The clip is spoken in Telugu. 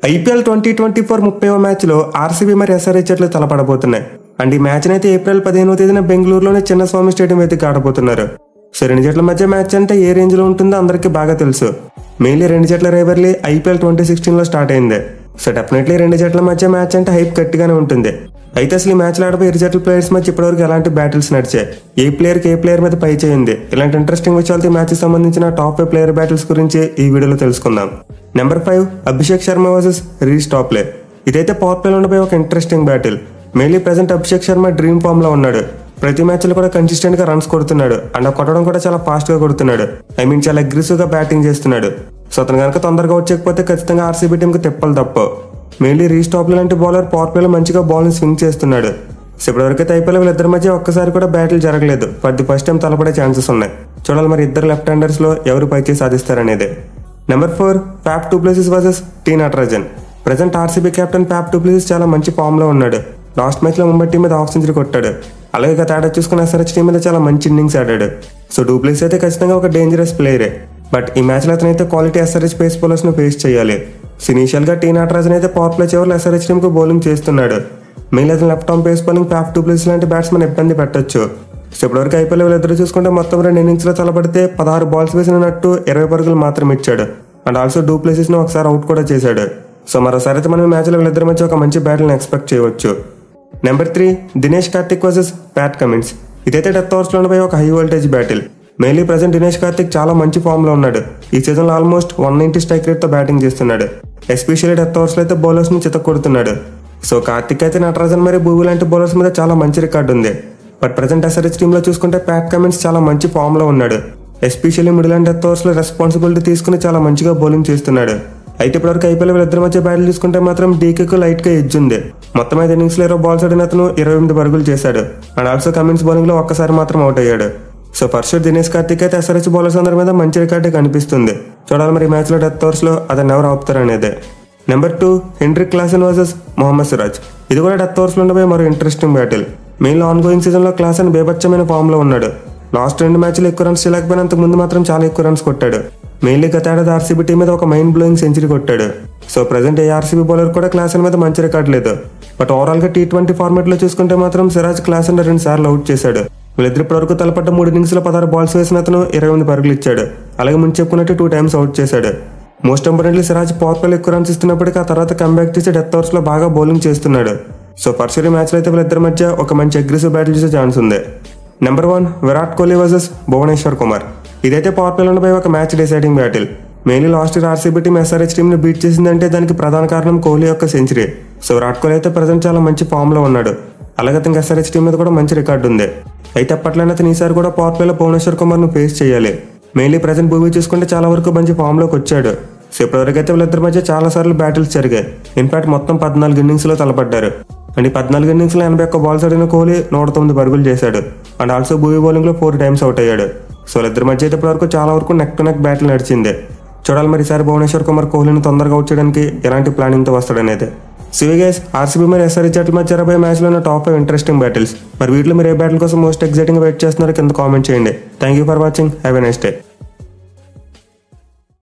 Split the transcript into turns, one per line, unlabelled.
ఐపీఎల్ 2024 30వ మ్యాచ్లో ఆర్సీబీ మరి ఎస్ఆర్హెచ్ జట్లు తలపడబోతున్నాయి. అండ్ ఈ మ్యాచ్ అయితే ఏప్రిల్ 15వ తేదీన బెంగళూరులోని చిన్నస్వామి స్టేడియం వేదిక ఆడబోతున్నారు. సో రెండు జట్ల మధ్య మ్యాచ్ అంటే ఏ రేంజ్ లో ఉంటుందో అందరికీ బాగా తెలుసు. మెయిన్లీ రెండు జట్ల రైవల్రీ ఐపీఎల్ 2016లో స్టార్ట్ అయింది. సో డెఫినెట్లీ రెండు జట్ల మధ్య మ్యాచ్ అంటే హైప్ గట్టిగానే ఉంటుంది. అయితే అసలు ఈ మ్యాచ్లో ఆడబోయే ఇరు జట్ల ప్లేయర్స్ మధ్య ఇప్పటివరకు ఎలాంటి బ్యాటిల్స్ నడిచాయి, ఏ ప్లేయర్ మీద పై చేయింది, ఇలాంటి ఇంట్రెస్టింగ్ విషయాలతో మ్యాచ్ కి సంబంధించిన టాప్ 5 ప్లేయర్ బ్యాటిల్స్ గురించి ఈ వీడియోలో తెలుసుకుందాం. Number 5 Abhishek Sharma versus Reece Topley. ఇదైతే పవర్ ప్లేలో ఉండబోయే ఒక interesting battle. Mainly present Abhishek Sharma dream form లో ఉన్నాడు. ప్రతి మ్యాచ్ లో కూడా కన్సిస్టెంట్ గా రన్స్ కొడుతున్నాడు అండ్ కొట్టడం కూడా చాలా ఫాస్ట్ గా కొడుతున్నాడు. చాలా అగ్రెసివ్ గా బ్యాటింగ్ చేస్తున్నాడు. సో అతను కనుక తొందరగా వచ్చేకపోతే ఖచ్చితంగా ఆర్సీబీ టీం కి తిప్పలు తప్పవు. మెయిన్లీ రీస్ టాప్లే లాంటి బౌలర్ పవర్ ప్లేలో మంచిగా బాల్ ని స్వింగ్ చేస్తున్నాడు. సో ఇప్పటివరకు అయితే ఐపీఎల్ వీళ్ళిద్దరి మధ్య ఒక్కసారి కూడా బ్యాటిల్ జరగలేదు. బట్ ది ఫస్ట్ టైం తలపడే ఛాన్సెస్ ఉన్నాయి. చూడాలి మరి ఇద్దరు లెఫ్ట్ హ్యాండర్స్ లో ఎవరు పైచేసి సాధిస్తారనేది. Number 4 Faf du Plessis versus T Natarajan. Present RCB captain Faf du Plessis చాలా మంచి ఫామ్ లో ఉన్నాడు. లాస్ట్ మ్యాచ్ లో ముంబై టీం మీద హాఫ్ సెంచరీ కొట్టాడు. అలాగే గత ఏడాది చూసుకున్న ఎస్ఆర్హెచ్ టీం మీద చాలా మంచి ఇన్నింగ్స్ ఆడాడు. సో డు ప్లెసిస్ అయితే ఖచ్చితంగా ఒక డేంజరస్ ప్లేయరే. బట్ ఈ మ్యాచ్ లో అతనైతే క్వాలిటీ ఎస్ఆర్హెచ్ పేస్ బౌలర్స్ ను ఫేస్ చేయాలి. సో ఇనిషియల్ గా టీ నటరాజన్ అయితే పవర్ ప్లే చివరిలో ఎస్ఆర్హెచ్ టీం కు బౌలింగ్ చేస్తున్నాడు. మెయిన్ అతను left arm pace bowling ఫ్యాఫ్ du Plessis లాంటి బ్యాట్స్మెన్ ఇబ్బంది పెట్టొచ్చు. సో ఇప్పటివరకు ఐపీఎల్ వీళ్ళిద్దరు చూసుకుంటే మొత్తం 2 ఇన్నింగ్స్ లో తలపడితే 16 బాల్స్ వేసినట్టు 20 పరుగులు మాత్రం ఇచ్చాడు. అండ్ ఆల్సో డు ప్లెసిస్ ను ఒకసారి అవుట్ కూడా చేశాడు. సో మరోసారి అయితే మనం ఈ మ్యాచ్ లో వీళ్ళిద్దరి మధ్య ఒక మంచి బ్యాటిల్ ఎక్స్పెక్ట్ చేయవచ్చు. Number 3 Dinesh Karthik versus Pat Cummins. ఇదైతే డెత్ ఓవర్స్ లో ఉండిపోయి ఒక high voltage battle. Mainly present Dinesh Karthik చాలా మంచి ఫామ్ లో ఉన్నాడు. ఈ సీజన్ లో ఆల్మోస్ట్ 190 స్ట్రైక్ రేట్ తో బ్యాటింగ్ చేస్తున్నాడు. ఎస్పెషల్లీ డెత్ ఓవర్స్ లో అయితే బౌలర్స్ ని చితకొడుతున్నాడు. సో కార్తిక్ అయితే నటరాజన్ మరి భూవి లాంటి బౌలర్స్ మీద చాలా మంచి రికార్డు ఉంది. బట్ ప్రెసెంట్ ఎస్ఆర్హెచ్ టీమ్ లో చూసుకుంటే ప్యాట్ కమిన్స్ చాలా మంచి ఫామ్ లో ఉన్నాడు. Especially middle and death overs లో రెస్పాన్సిబిలిటీ తీసుకుని చాలా మంచిగా బౌలింగ్ చేస్తున్నాడు. అయితే ఇప్పటివరకు ఐపీఎల్ వీళ్ళిద్దరి మధ్య బ్యాటిల్ చూసుకుంటే మాత్రం డీకేకు లైట్ గా ఎడ్జ్ ఉంది. మొత్తం 5 ఇన్నింగ్స్ లో 20 బాల్స్ ఆడిన అతను 28 పరుగులు చేశాడు. అండ్ ఆల్సో కమిన్స్ బౌలింగ్ లో ఒక్కసారి మాత్రం అవుట్ అయ్యాడు. సో ఫస్ట్ దినేష్ కార్తిక్ అయితే ఎస్ఆర్హెచ్ బౌలర్స్ అందరి మీద మంచి రికార్డే కనిపిస్తుంది. చూడాలి మరి మ్యాచ్ లో డెత్ ఓవర్స్ లో అతను ఎవరు ఆపుతారనేదే. Number 2 Heinrich Klaasen versus Mohammed Siraj. ఇది కూడా డెత్ ఓవర్స్ లో ఉండబోయే మరో interesting battle. Main ongoing season లో క్లాసెన్ బేబచ్చమైన ఫామ్ లో ఉన్నాడు. లాస్ట్ 2 మ్యాచ్లు ఎక్కువ రన్స్ చేయలేకపోయినంత ముందు మాత్రం చాలా ఎక్కువ రన్స్ కొట్టాడు. మెయిన్లీ గత ఏడాది ఆర్సీబీ టీం మీద ఒక మైండ్ బ్లోయింగ్ సెంచరీ కొట్టాడు. సో ప్రెసెంట్ ఏ ఆర్సీబీ బౌలర్ కూడా క్లాసెన్ మీద మంచి రికార్డ్ లేదు. బట్ ఓవరాల్ గా T20 ఫార్మాట్ లో చూసుకుంటే మాత్రం సిరాజ్ క్లాసెన్ 2 సార్లు అవుట్ చేశాడు. వీళ్ళిద్దరు ఇప్పటివరకు తలపడ్డ 3 ఇన్నింగ్స్ లో 16 బాల్స్ వేసిన అతను 28 పరుగులు ఇచ్చాడు. అలాగే ముందు చెప్పుకున్నట్టు 2 టైమ్స్ అవుట్ చేశాడు. మోస్ట్ ఇంపార్టెంట్లీ సిరాజ్ పవర్ ప్లేలో ఎక్కువ రన్స్ ఇస్తున్నప్పటికీ ఆ తర్వాత కంబ్యాక్ చేసి డెత్ ఓవర్స్ లో బాగా బౌలింగ్ చేస్తున్నాడు. సో పర్సరీ మ్యాచ్ లో అయితే వీళ్ళిద్దరి మధ్య ఒక మంచి అగ్రెసివ్ బ్యాటిల్ చేసే ఛాన్స్ ఉంది. Number 1 Virat Kohli versus Bhuvneshwar Kumar. ఇదైతే పవర్ ప్లేలో ఉండబోయే ఒక match deciding battle. Mainly last year RCB team SRH team ని బీట్ చేసిందంటే దానికి ప్రధాన కారణం కోహ్లీ యొక్క సెంచరీ. సో విరాట్ కోహ్లీ అయితే ప్రెసెంట్ చాలా మంచి ఫామ్ లో ఉన్నాడు. అలాగే అతనికి ఎస్ఆర్హెచ్ టీం మీద కూడా మంచి రికార్డు ఉంది. అయితే అప్పట్లోనే అతను ఈసారి కూడా పవర్ ప్లేలో భువనేశ్వర్ కుమార్ ను ఫేస్ చేయాలి. మెయిన్లీ ప్రెసెంట్ భూమి చూసుకుంటే చాలా వరకు మంచి ఫామ్ లోకి వచ్చాడు. సో ఇప్పటివరకు అయితే వీళ్ళిద్దరి మధ్య చాలా సార్లు బ్యాటిల్స్ జరిగాయి. ఇన్ఫాక్ట్ మొత్తం 14 ఇన్నింగ్స్ లో తలపడ్డారు. అండ్ ఈ 14 ఇన్నింగ్స్ లో 81 బాల్స్ ఆడిన కోహ్లీ 109 పరుగులు చేశాడు. అండ్ ఆల్సో భూమి బౌలింగ్ లో 4 టైమ్స్ అవుట్ అయ్యాడు. సో వీళ్ళిద్దరి మధ్య అయితే ఇప్పటివరకు చాలా వరకు నెక్ టు నెక్ బ్యాటిల్ నడిచింది. చూడాలి మరి ఈసారి భువనేశ్వర్ కుమార్ కోహ్లీని తొందరగా అవుట్ చేయడానికి ఎలాంటి ప్లానింగ్ తో వస్తాడనేది. సో గైస్ ఆర్సీబీ మరి ఎస్ఆర్హెచ్ జట్ల మధ్య జరగబోయే మ్యాచ్ లో టాప్ 5 ఇంట్రెస్టింగ్ బ్యాటిల్స్. మరి వీటిలో మీరు ఏ బ్యాటిల్ కోసం మోస్ట్ ఎగ్జైటింగ్ వెయిట్ చేస్తున్నారో కింద కామెంట్ చేయండి. Thank you for watching. Have a nice day.